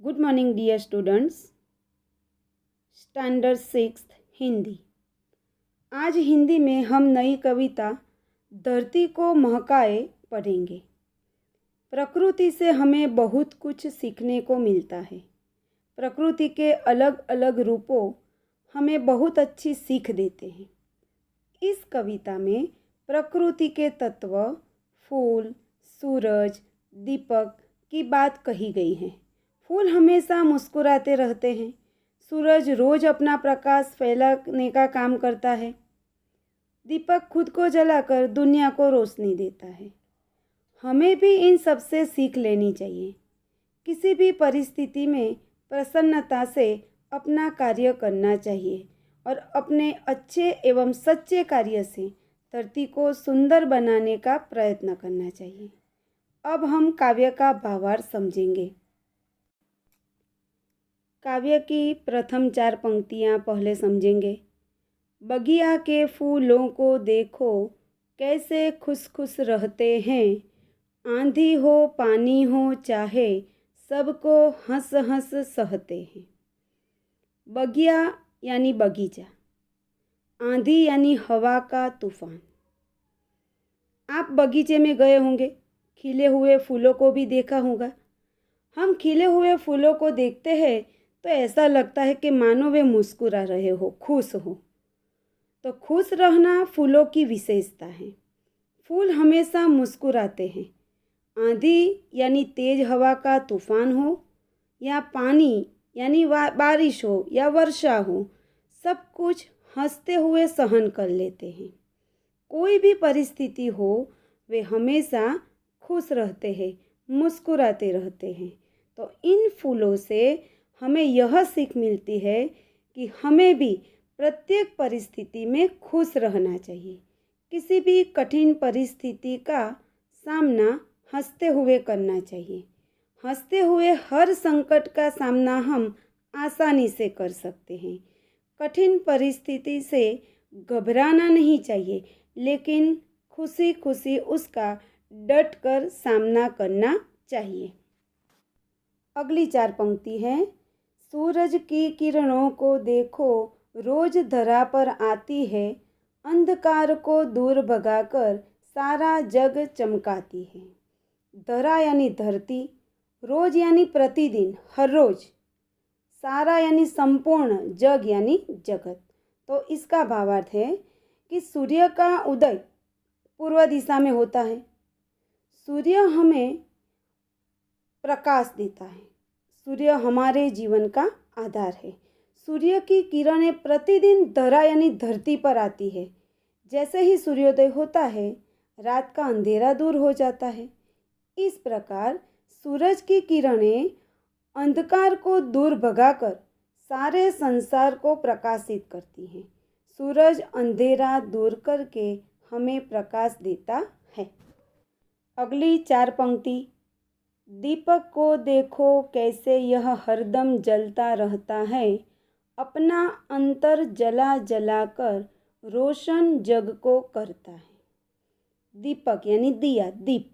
Good morning dear students. Standard 6 Hindi. आज हिंदी में हम नई कविता धरती को महकाए पढ़ेंगे। प्रकृति से हमें बहुत कुछ सीखने को मिलता है। प्रकृति के अलग अलग रूपों हमें बहुत अच्छी सीख देते हैं। इस कविता में प्रकृति के तत्व, फूल, सूरज, दीपक की बात कही गई है। फूल हमेशा मुस्कुराते रहते हैं। सूरज रोज अपना प्रकाश फैलाने का काम करता है। दीपक खुद को जलाकर दुनिया को रोशनी देता है। हमें भी इन सब से सीख लेनी चाहिए। किसी भी परिस्थिति में प्रसन्नता से अपना कार्य करना चाहिए और अपने अच्छे एवं सच्चे कार्य से धरती को सुंदर बनाने का प्रयत्न करना चाहिए। अब हम काव्य का भावार्थ समझेंगे। काव्य की प्रथम 4 पंक्तियाँ पहले समझेंगे। बगिया के फूलों को देखो कैसे खुश खुश रहते हैं। आंधी हो पानी हो चाहे सबको हंस हंस सहते हैं। बगिया यानी बगीचा, आंधी यानी हवा का तूफान। आप बगीचे में गए होंगे, खिले हुए फूलों को भी देखा होगा। हम खिले हुए फूलों को देखते हैं तो ऐसा लगता है कि मानो वे मुस्कुरा रहे हो, खुश हो। तो खुश रहना फूलों की विशेषता है। फूल हमेशा मुस्कुराते हैं। आंधी यानी तेज हवा का तूफान हो या पानी यानी बारिश हो या वर्षा हो, सब कुछ हंसते हुए सहन कर लेते हैं। कोई भी परिस्थिति हो, वे हमेशा खुश रहते हैं, मुस्कुराते रहते हैं। तो इन फूलों से हमें यह सीख मिलती है कि हमें भी प्रत्येक परिस्थिति में खुश रहना चाहिए। किसी भी कठिन परिस्थिति का सामना हंसते हुए करना चाहिए। हंसते हुए हर संकट का सामना हम आसानी से कर सकते हैं। कठिन परिस्थिति से घबराना नहीं चाहिए, लेकिन खुशी खुशी उसका डट कर सामना करना चाहिए। अगली 4 पंक्ति है। सूरज की किरणों को देखो रोज धरा पर आती है। अंधकार को दूर भगाकर सारा जग चमकाती है। धरा यानी धरती, रोज यानी प्रतिदिन, हर रोज, सारा यानी संपूर्ण, जग यानी जगत। तो इसका भावार्थ है कि सूर्य का उदय पूर्व दिशा में होता है। सूर्य हमें प्रकाश देता है। सूर्य हमारे जीवन का आधार है। सूर्य की किरणें प्रतिदिन धरा यानी धरती पर आती है। जैसे ही सूर्योदय होता है, रात का अंधेरा दूर हो जाता है। इस प्रकार सूरज की किरणें अंधकार को दूर भगाकर सारे संसार को प्रकाशित करती हैं। सूरज अंधेरा दूर करके हमें प्रकाश देता है। अगली 4 पंक्ति। दीपक को देखो कैसे यह हरदम जलता रहता है। अपना अंतर जला जला कर रोशन जग को करता है। दीपक यानी दिया, दीप,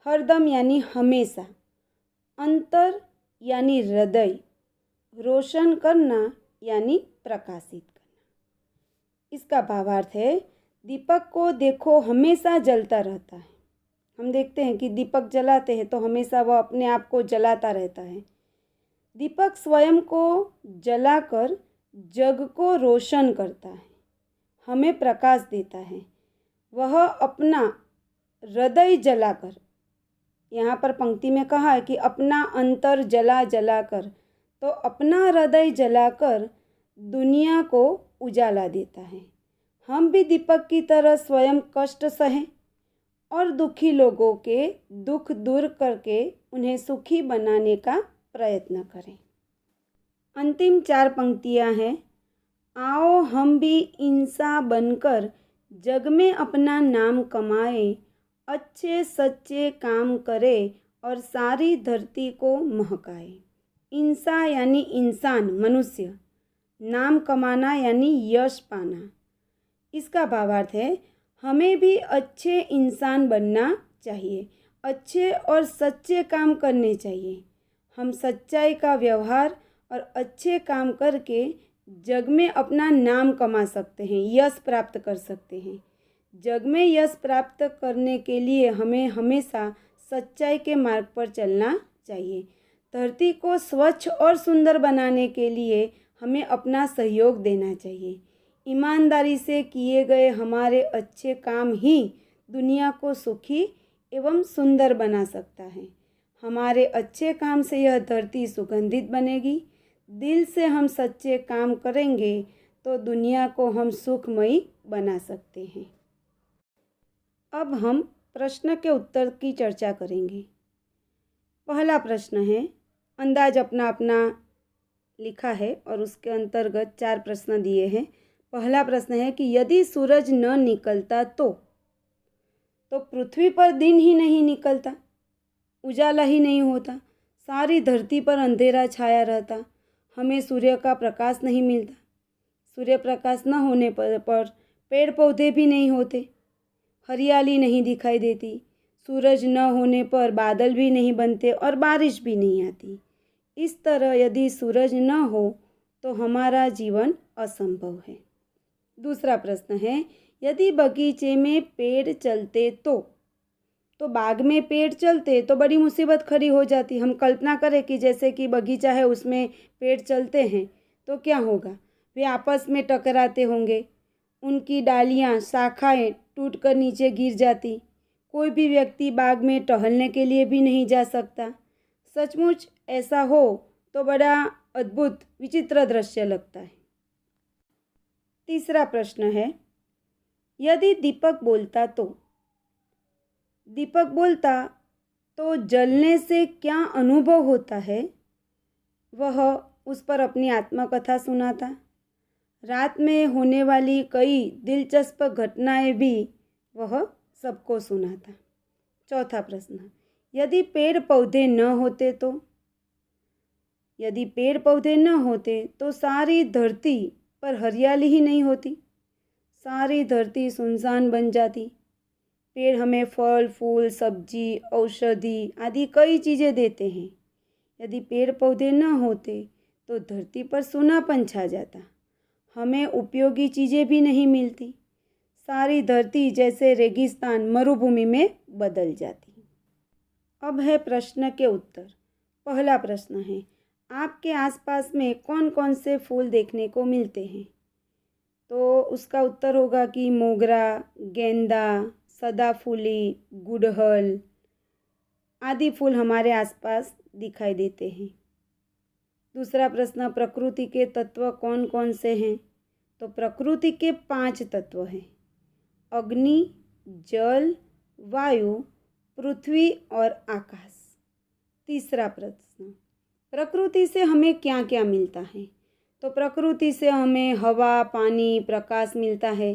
हरदम यानी हमेशा, अंतर यानी हृदय, रोशन करना यानी प्रकाशित करना। इसका भावार्थ है दीपक को देखो हमेशा जलता रहता है। हम देखते हैं कि दीपक जलाते हैं तो हमेशा वह अपने आप को जलाता रहता है। दीपक स्वयं को जलाकर जग को रोशन करता है, हमें प्रकाश देता है। वह अपना हृदय जलाकर, यहाँ पर पंक्ति में कहा है कि अपना अंतर जला जलाकर, तो अपना हृदय जलाकर दुनिया को उजाला देता है। हम भी दीपक की तरह स्वयं कष्ट सहें और दुखी लोगों के दुख दूर करके उन्हें सुखी बनाने का प्रयत्न करें। अंतिम 4 पंक्तियां हैं। आओ हम भी इंसान बनकर जग में अपना नाम कमाए। अच्छे सच्चे काम करें और सारी धरती को महकाए। इंसान यानी इंसान, मनुष्य, नाम कमाना यानी यश पाना। इसका भावार्थ है हमें भी अच्छे इंसान बनना चाहिए, अच्छे और सच्चे काम करने चाहिए। हम सच्चाई का व्यवहार और अच्छे काम करके जग में अपना नाम कमा सकते हैं, यश प्राप्त कर सकते हैं। जग में यश प्राप्त करने के लिए हमें हमेशा सच्चाई के मार्ग पर चलना चाहिए। धरती को स्वच्छ और सुंदर बनाने के लिए हमें अपना सहयोग देना चाहिए। ईमानदारी से किए गए हमारे अच्छे काम ही दुनिया को सुखी एवं सुंदर बना सकता है। हमारे अच्छे काम से यह धरती सुगंधित बनेगी। दिल से हम सच्चे काम करेंगे तो दुनिया को हम सुखमयी बना सकते हैं। अब हम प्रश्न के उत्तर की चर्चा करेंगे। पहला प्रश्न है, अंदाज अपना अपना लिखा है और उसके अंतर्गत 4 प्रश्न दिए हैं। पहला प्रश्न है कि यदि सूरज न निकलता तो पृथ्वी पर दिन ही नहीं निकलता, उजाला ही नहीं होता, सारी धरती पर अंधेरा छाया रहता, हमें सूर्य का प्रकाश नहीं मिलता। सूर्य प्रकाश न होने पर पेड़ पौधे भी नहीं होते, हरियाली नहीं दिखाई देती। सूरज न होने पर बादल भी नहीं बनते और बारिश भी नहीं आती। इस तरह यदि सूरज न हो तो हमारा जीवन असंभव है। दूसरा प्रश्न है, यदि बगीचे में पेड़ चलते तो बाग में पेड़ चलते तो बड़ी मुसीबत खड़ी हो जाती। हम कल्पना करें कि जैसे कि बगीचा है, उसमें पेड़ चलते हैं तो क्या होगा? वे आपस में टकराते होंगे, उनकी डालियाँ शाखाएँ टूटकर नीचे गिर जाती। कोई भी व्यक्ति बाग में टहलने के लिए भी नहीं जा सकता। सचमुच ऐसा हो तो बड़ा अद्भुत विचित्र दृश्य लगता है। तीसरा प्रश्न है, यदि दीपक बोलता तो जलने से क्या अनुभव होता है? वह उस पर अपनी आत्मकथा सुनाता। रात में होने वाली कई दिलचस्प घटनाएं भी वह सबको सुनाता। चौथा प्रश्न, यदि पेड़ पौधे न होते तो सारी धरती पर हरियाली ही नहीं होती, सारी धरती सुनसान बन जाती। पेड़ हमें फल फूल सब्जी औषधि आदि कई चीज़ें देते हैं। यदि पेड़ पौधे न होते तो धरती पर सूनापन छा जाता, हमें उपयोगी चीज़ें भी नहीं मिलती। सारी धरती जैसे रेगिस्तान मरुभूमि में बदल जाती। अब है प्रश्न के उत्तर। पहला प्रश्न है, आपके आसपास में कौन कौन से फूल देखने को मिलते हैं? तो उसका उत्तर होगा कि मोगरा, गेंदा, सदाफूली, गुड़हल आदि फूल हमारे आसपास दिखाई देते हैं। दूसरा प्रश्न, प्रकृति के तत्व कौन कौन से हैं? तो प्रकृति के 5 तत्व हैं, अग्नि, जल, वायु, पृथ्वी और आकाश। तीसरा प्रश्न, प्रकृति से हमें क्या क्या मिलता है? तो प्रकृति से हमें हवा, पानी, प्रकाश मिलता है।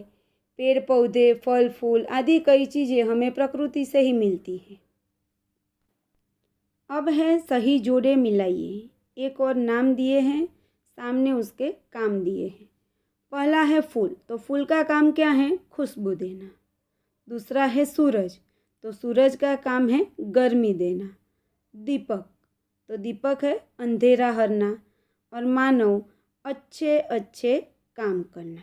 पेड़ पौधे, फल फूल आदि कई चीज़ें हमें प्रकृति से ही मिलती हैं। अब है सही जोड़े मिलाइए। एक और नाम दिए हैं, सामने उसके काम दिए हैं। पहला है फूल, तो फूल का काम क्या है? खुशबू देना। दूसरा है सूरज, तो सूरज का काम है गर्मी देना। दीपक, तो दीपक है अंधेरा हरना। और मानव, अच्छे अच्छे काम करना।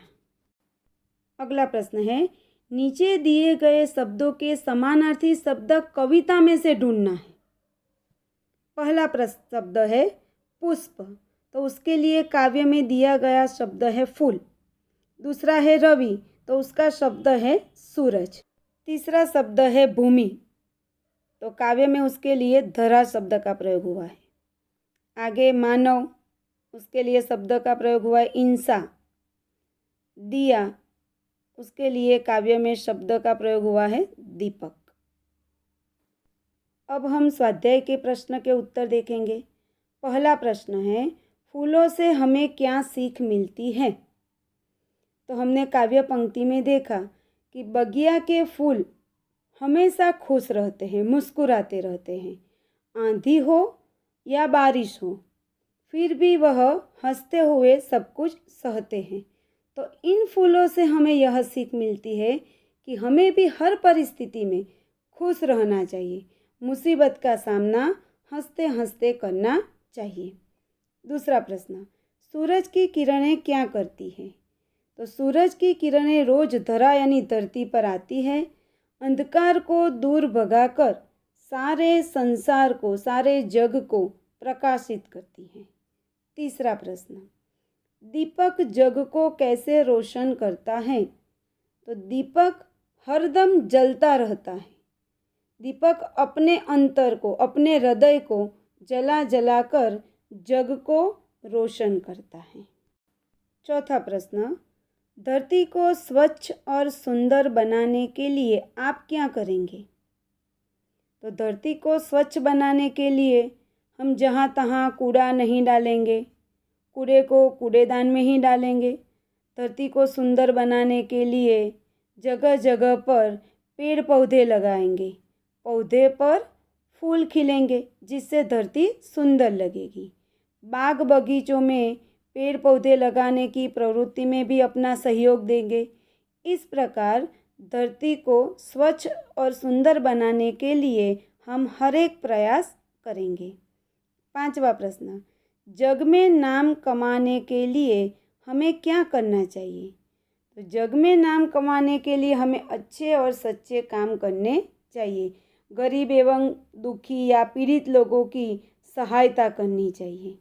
अगला प्रश्न है, नीचे दिए गए शब्दों के समानार्थी शब्द कविता में से ढूंढना है। पहला प्रश्न शब्द है पुष्प, तो उसके लिए काव्य में दिया गया शब्द है फूल। दूसरा है रवि, तो उसका शब्द है सूरज। तीसरा शब्द है भूमि, तो काव्य में उसके लिए धरा शब्द का प्रयोग हुआ है। आगे मानव, उसके लिए शब्द का प्रयोग हुआ है इंसा। दिया, उसके लिए काव्य में शब्द का प्रयोग हुआ है दीपक। अब हम स्वाध्याय के प्रश्न के उत्तर देखेंगे। पहला प्रश्न है, फूलों से हमें क्या सीख मिलती है? तो हमने काव्य पंक्ति में देखा कि बगिया के फूल हमेशा खुश रहते हैं, मुस्कुराते रहते हैं। आंधी हो या बारिश हो, फिर भी वह हंसते हुए सब कुछ सहते हैं। तो इन फूलों से हमें यह सीख मिलती है कि हमें भी हर परिस्थिति में खुश रहना चाहिए, मुसीबत का सामना हंसते हंसते करना चाहिए। दूसरा प्रश्न, सूरज की किरणें क्या करती हैं? तो सूरज की किरणें रोज धरा यानी धरती पर आती है, अंधकार को दूर भगाकर सारे संसार को, सारे जग को प्रकाशित करती हैं। तीसरा प्रश्न, दीपक जग को कैसे रोशन करता है? तो दीपक हरदम जलता रहता है। दीपक अपने अंतर को, अपने हृदय को जला जलाकर जग को रोशन करता है। चौथा प्रश्न, धरती को स्वच्छ और सुंदर बनाने के लिए आप क्या करेंगे? तो धरती को स्वच्छ बनाने के लिए हम जहाँ तहाँ कूड़ा नहीं डालेंगे, कूड़े को कूड़ेदान में ही डालेंगे। धरती को सुंदर बनाने के लिए जगह जगह पर पेड़ पौधे लगाएंगे, पौधे पर फूल खिलेंगे जिससे धरती सुंदर लगेगी। बाग बगीचों में पेड़ पौधे लगाने की प्रवृत्ति में भी अपना सहयोग देंगे। इस प्रकार धरती को स्वच्छ और सुंदर बनाने के लिए हम हर एक प्रयास करेंगे। पांचवा प्रश्न, जग में नाम कमाने के लिए हमें क्या करना चाहिए? तो जग में नाम कमाने के लिए हमें अच्छे और सच्चे काम करने चाहिए। गरीब एवं दुखी या पीड़ित लोगों की सहायता करनी चाहिए।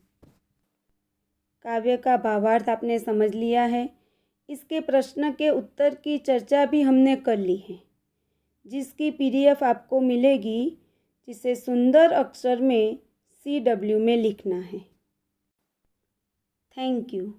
काव्य का भावार्थ आपने समझ लिया है। इसके प्रश्न के उत्तर की चर्चा भी हमने कर ली है, जिसकी PDF आपको मिलेगी, जिसे सुंदर अक्षर में CW में लिखना है। Thank you.